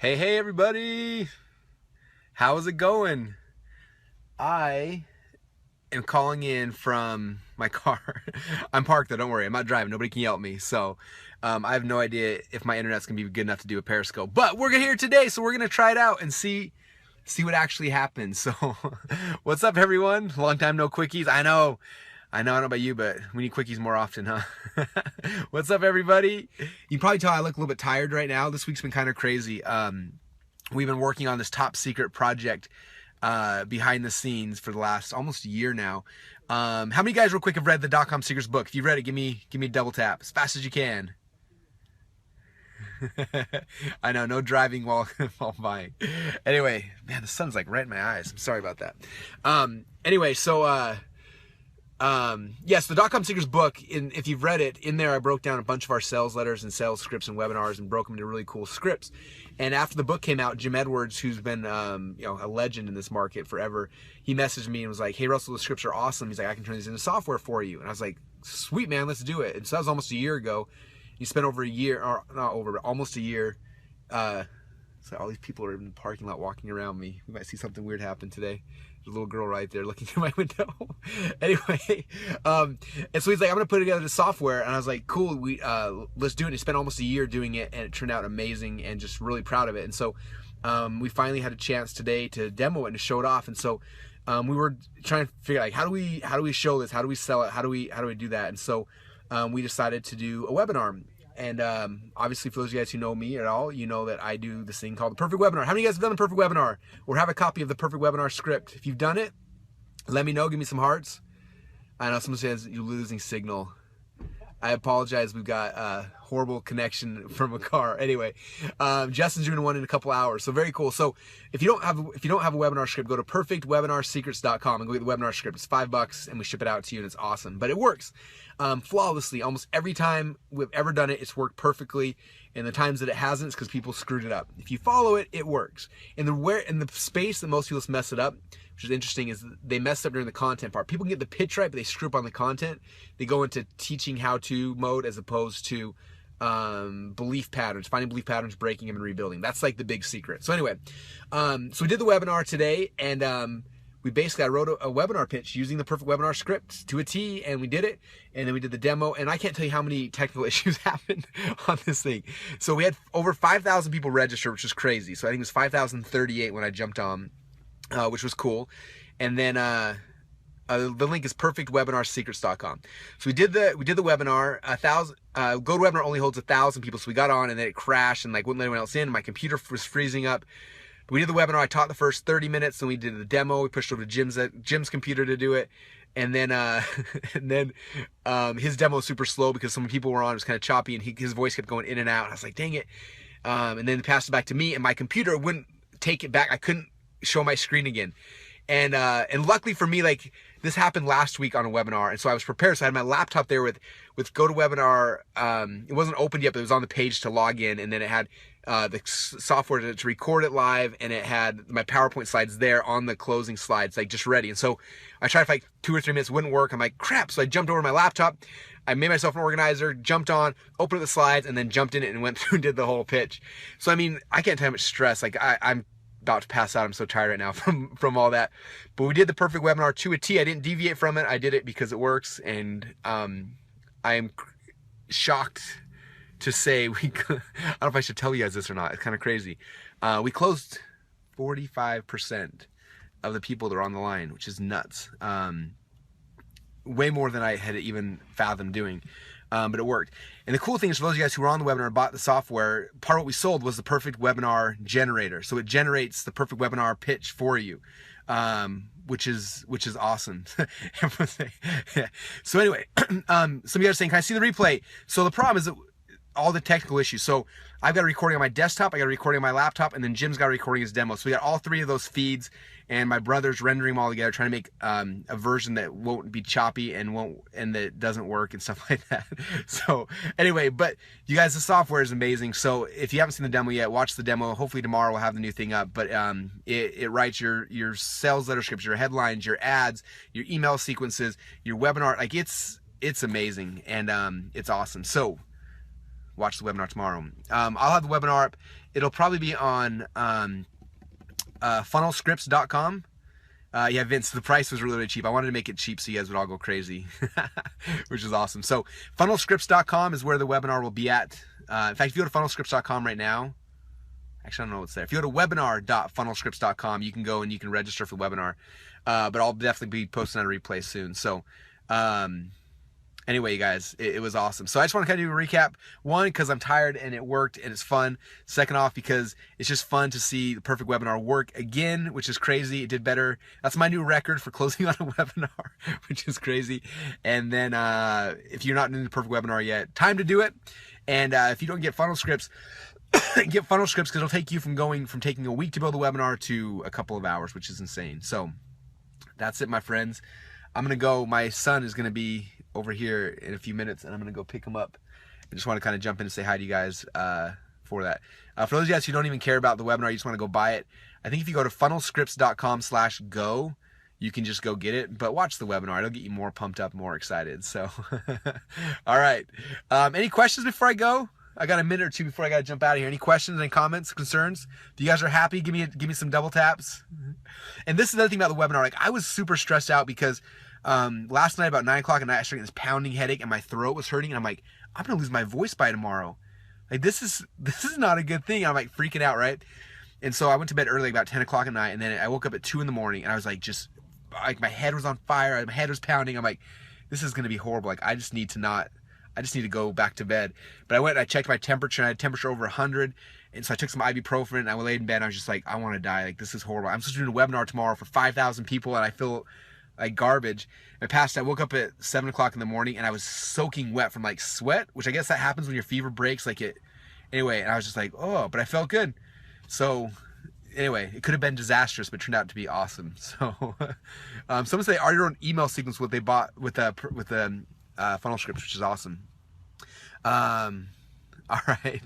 Hey everybody! How's it going? I am calling in from my car. I'm parked though, don't worry. I'm not driving. Nobody can yell at me. So I have no idea if my internet's gonna be good enough to do a Periscope. But we're here today, so we're gonna try it out and see what actually happens. So what's up everyone? Long time no quickies. I don't know about you, but we need quickies more often, huh? What's up, everybody? You can probably tell I look a little bit tired right now. This week's been kind of crazy. We've been working on this top secret project behind the scenes for the last almost a year now. How many guys, real quick, have read the .com Secrets book? If you've read it, give me a double tap as fast as you can. I know, no driving while buying. Anyway, man, the sun's like right in my eyes. I'm sorry about that. Anyway, so yes, the .com Secrets book, if you've read it, in there I broke down a bunch of our sales letters and sales scripts and webinars and broke them into really cool scripts. And after the book came out, Jim Edwards, who's been a legend in this market forever, he messaged me and was like, "Hey Russell, the scripts are awesome." He's like, "I can turn these into software for you." And I was like, "Sweet man, let's do it." And so that was almost a year ago. He spent over a year, or not over, but almost a year. So all these people are in the parking lot walking around me. We might see something weird happen today. There's a little girl right there looking through my window. Anyway, and so he's like, "I'm gonna put together the software," and I was like, "Cool, let's do it." And he spent almost a year doing it, and it turned out amazing, and just really proud of it. And so we finally had a chance today to demo it and to show it off. And so we were trying to figure out, like, how do we show this? How do we sell it? How do we do that? And so we decided to do a webinar. And obviously, for those of you guys who know me at all, you know that I do this thing called the Perfect Webinar. How many of you guys have done the Perfect Webinar or have a copy of the Perfect Webinar script? If you've done it, let me know. Give me some hearts. I know someone says you're losing signal. I apologize. We've got a horrible connection from a car. Anyway, Justin's doing one in a couple hours, so very cool. So if you don't have a webinar script, go to perfectwebinarsecrets.com and go get the webinar script. It's $5 and we ship it out to you, and it's awesome. But it works flawlessly. Almost every time we've ever done it, it's worked perfectly. And the times that it hasn't, it's because people screwed it up. If you follow it, it works. And the space that most people mess it up, which is interesting, is they mess up during the content part. People can get the pitch right, but they screw up on the content. They go into teaching how-to mode as opposed to belief patterns, finding belief patterns, breaking them, and rebuilding. That's like the big secret. So anyway, so we did the webinar today, and I wrote a webinar pitch using the Perfect Webinar script to a T, and we did it, and then we did the demo, and I can't tell you how many technical issues happened on this thing. So we had over 5,000 people register, which is crazy. So I think it was 5,038 when I jumped on, which was cool. And then the link is perfectwebinarsecrets.com. So we did the webinar. GoToWebinar only holds 1,000 people, so we got on and then it crashed and like wouldn't let anyone else in. My computer was freezing up. But we did the webinar. I taught the first 30 minutes, then we did the demo. We pushed over to Jim's computer to do it, and then his demo was super slow because some people were on. It was kind of choppy, and his voice kept going in and out. I was like, dang it! And then passed it back to me, and my computer wouldn't take it back. I couldn't show my screen again. And luckily for me, like, this happened last week on a webinar, and so I was prepared. So I had my laptop there with GoToWebinar. It wasn't opened yet, but it was on the page to log in, and then it had the software to record it live, and it had my PowerPoint slides there on the closing slides, like just ready. And so I tried for like 2 or 3 minutes, wouldn't work. I'm like, crap. So I jumped over to my laptop. I made myself an organizer, jumped on, opened up the slides, and then jumped in it and went through and did the whole pitch. So I mean, I can't tell you how much stress. Like I'm about to pass out. I'm so tired right now from all that. But we did the Perfect Webinar to a T. I didn't deviate from it. I did it because it works, and I am shocked to say I don't know if I should tell you guys this or not. It's kind of crazy. We closed 45% of the people that are on the line, which is nuts. Way more than I had even fathomed doing. But it worked. And the cool thing is, for those of you guys who were on the webinar and bought the software, part of what we sold was the Perfect Webinar Generator. So it generates the Perfect Webinar pitch for you, which is awesome. So anyway, some of you guys are saying, can I see the replay? So the problem is that all the technical issues. So I've got a recording on my desktop, I got a recording on my laptop, and then Jim's got a recording his demo. So we got all 3 of those feeds, and my brother's rendering them all together, trying to make a version that won't be choppy and that doesn't work and stuff like that. So anyway, but you guys, the software is amazing. So if you haven't seen the demo yet, watch the demo. Hopefully tomorrow we'll have the new thing up. But it writes your sales letter scripts, your headlines, your ads, your email sequences, your webinar. Like it's amazing, and it's awesome. So watch the webinar tomorrow. I'll have the webinar up. It'll probably be on funnelscripts.com. Yeah, Vince, the price was really, really cheap. I wanted to make it cheap so you guys would all go crazy, which is awesome. So funnelscripts.com is where the webinar will be at. In fact, if you go to funnelscripts.com right now, actually, I don't know what's there. If you go to webinar.funnelscripts.com, you can go and you can register for the webinar. But I'll definitely be posting on a replay soon. So, anyway, you guys, it was awesome. So I just want to kind of do a recap. One, because I'm tired and it worked and it's fun. Second off, because it's just fun to see the perfect webinar work again, which is crazy. It did better. That's my new record for closing on a webinar, which is crazy. And then if you're not in the perfect webinar yet, time to do it. And if you don't get funnel scripts, get funnel scripts, because it'll take you from taking a week to build a webinar to a couple of hours, which is insane. So that's it, my friends. I'm going to go. My son is going to be over here in a few minutes, and I'm going to go pick him up. I just want to kind of jump in and say hi to you guys for that. For those of you guys who don't even care about the webinar, you just want to go buy it, I think if you go to funnelscripts.com/go, you can just go get it. But watch the webinar. It'll get you more pumped up, more excited. So, all right. Any questions before I go? I got a minute or two before I got to jump out of here. Any questions, any comments, concerns? If you guys are happy, give me some double taps. And this is the other thing about the webinar. Like, I was super stressed out because last night about 9 o'clock at night, I started getting this pounding headache and my throat was hurting. And I'm like, I'm going to lose my voice by tomorrow. Like, this is not a good thing. I'm like freaking out, right? And so I went to bed early, about 10 o'clock at night. And then I woke up at 2 in the morning and I was like, my head was on fire. My head was pounding. I'm like, this is going to be horrible. Like, I just need to go back to bed. But I went and I checked my temperature, and I had temperature over 100. And so I took some ibuprofen and I laid in bed and I was just like, I want to die. Like, this is horrible. I'm supposed to do a webinar tomorrow for 5,000 people and I feel like garbage. I woke up at 7 o'clock in the morning and I was soaking wet from like sweat, which I guess that happens when your fever breaks. Anyway, and I was just like, oh, but I felt good. So anyway, it could have been disastrous, but it turned out to be awesome. So someone say, are your own email sequence what they bought with the funnel scripts, which is awesome. All right.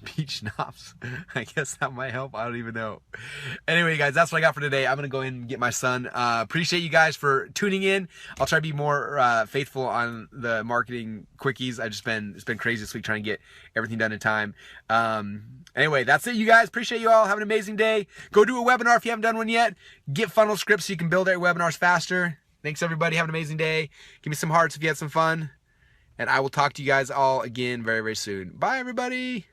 Peach schnapps. I guess that might help. I don't even know. Anyway, guys, that's what I got for today. I'm going to go in and get my son. Appreciate you guys for tuning in. I'll try to be more faithful on the marketing quickies. It's been crazy this week trying to get everything done in time. Anyway, that's it, you guys. Appreciate you all. Have an amazing day. Go do a webinar if you haven't done one yet. Get funnel scripts so you can build your webinars faster. Thanks, everybody. Have an amazing day. Give me some hearts if you had some fun. And I will talk to you guys all again very, very soon. Bye, everybody.